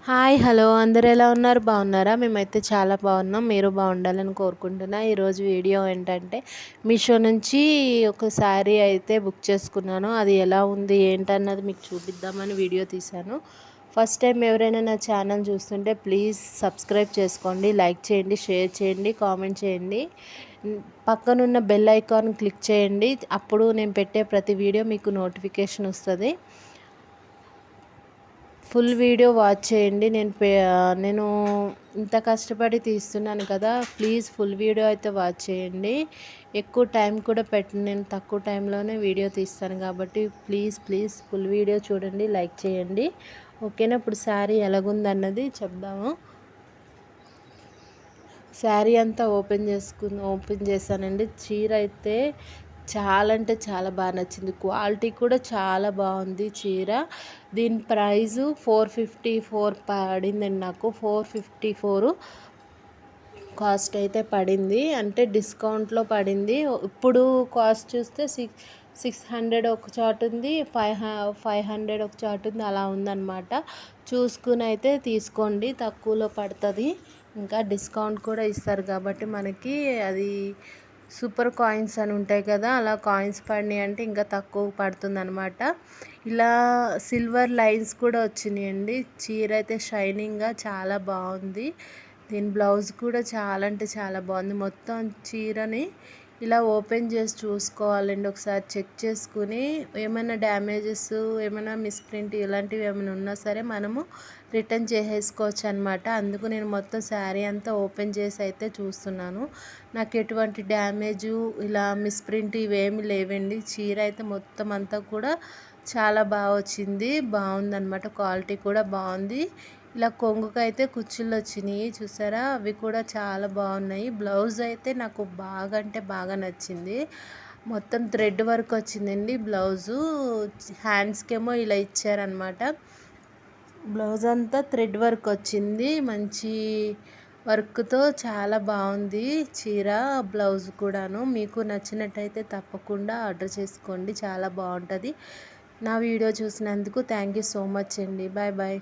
Hi hello అందరూ ఎలా ఉన్నారు? బాగున్నారా? మేమైతే చాలా బాగున్నాం. మీరు బాగుండాలని కోరుకుంటున్నా. ఈరోజు వీడియో ఏంటంటే మీషో నుంచి ఒక శారీ అయితే బుక్ చేసుకున్నాను. అది ఎలా ఉంది ఏంటన్నది మీకు చూపిద్దామని వీడియో తీశాను. ఫస్ట్ టైం ఎవరైనా నా ఛానల్ చూస్తుంటే ప్లీజ్ సబ్స్క్రైబ్ చేసుకోండి, లైక్ చేయండి, షేర్ చేయండి, కామెంట్ చేయండి. పక్కనున్న బెల్ ఐకాన్ క్లిక్ చేయండి. అప్పుడు నేను పెట్టే ప్రతి వీడియో మీకు నోటిఫికేషన్ వస్తుంది. ఫుల్ వీడియో వాచ్ చేయండి. నేను ఇంత కష్టపడి తీస్తున్నాను కదా, ప్లీజ్ ఫుల్ వీడియో అయితే వాచ్ చేయండి. ఎక్కువ టైం కూడా నేను తక్కువ టైంలోనే వీడియో తీస్తాను కాబట్టి ప్లీజ్ ఫుల్ వీడియో చూడండి, లైక్ చేయండి. ఓకేనా? ఇప్పుడు శారీ ఎలాగుందన్నది చెప్దాము. శారీ అంతా ఓపెన్ చేశానండి. చీర అయితే చాలా అంటే చాలా బాగా నచ్చింది. క్వాలిటీ కూడా చాలా బాగుంది చీర. దీని ప్రైజు 454 పడిందండి. నాకు 454 కాస్ట్ అయితే పడింది. అంటే డిస్కౌంట్లో పడింది. ఇప్పుడు కాస్ట్ చూస్తే 600 ఒక చాట్ ఉంది, 500 ఒక చాట్ ఉంది, అలా ఉందన్నమాట. చూసుకుని అయితే తీసుకోండి, తక్కువలో పడుతుంది. ఇంకా డిస్కౌంట్ కూడా ఇస్తారు కాబట్టి మనకి అది సూపర్ కాయిన్స్ అని ఉంటాయి కదా, అలా కాయిన్స్ పడినాయి అంటే ఇంకా తక్కువ పడుతుంది అనమాట. ఇలా సిల్వర్ లైన్స్ కూడా వచ్చినాయండి. చీర అయితే షైనింగ్గా చాలా బాగుంది. దీని బ్లౌజ్ కూడా చాలా అంటే చాలా బాగుంది. మొత్తం చీరని ఇలా ఓపెన్ చేసి చూసుకోవాలండి. ఒకసారి చెక్ చేసుకుని ఏమైనా డ్యామేజెస్, ఏమైనా మిస్ప్రింట్ ఇలాంటివి ఏమైనా ఉన్నా సరే మనము రిటర్న్ చేసేసుకోవచ్చు అనమాట. అందుకు నేను మొత్తం శారీ అంతా ఓపెన్ చేసి అయితే చూస్తున్నాను. నాకు ఎటువంటి డ్యామేజు ఇలా మిస్ప్రింట్ ఇవేమి లేవండి. చీర అయితే మొత్తం అంతా కూడా చాలా బాగా వచ్చింది, బాగుందన్నమాట. క్వాలిటీ కూడా బాగుంది. ఇలా కొంగుకు అయితే కుచ్చుళ్ళు వచ్చినాయి చూసారా, అవి కూడా చాలా బాగున్నాయి. బ్లౌజ్ అయితే నాకు బాగా అంటే బాగా నచ్చింది. మొత్తం థ్రెడ్ వర్క్ వచ్చిందండి బ్లౌజు. హ్యాండ్స్కేమో ఇలా ఇచ్చారనమాట. బ్లౌజ్ అంతా థ్రెడ్ వర్క్ వచ్చింది, మంచి వర్క్తో చాలా బాగుంది చీర. బ్లౌజ్ కూడాను మీకు నచ్చినట్టయితే తప్పకుండా ఆర్డర్ చేసుకోండి, చాలా బాగుంటుంది. నా వీడియో చూసినందుకు థ్యాంక్ యూ సో మచ్ అండి. Bye bye.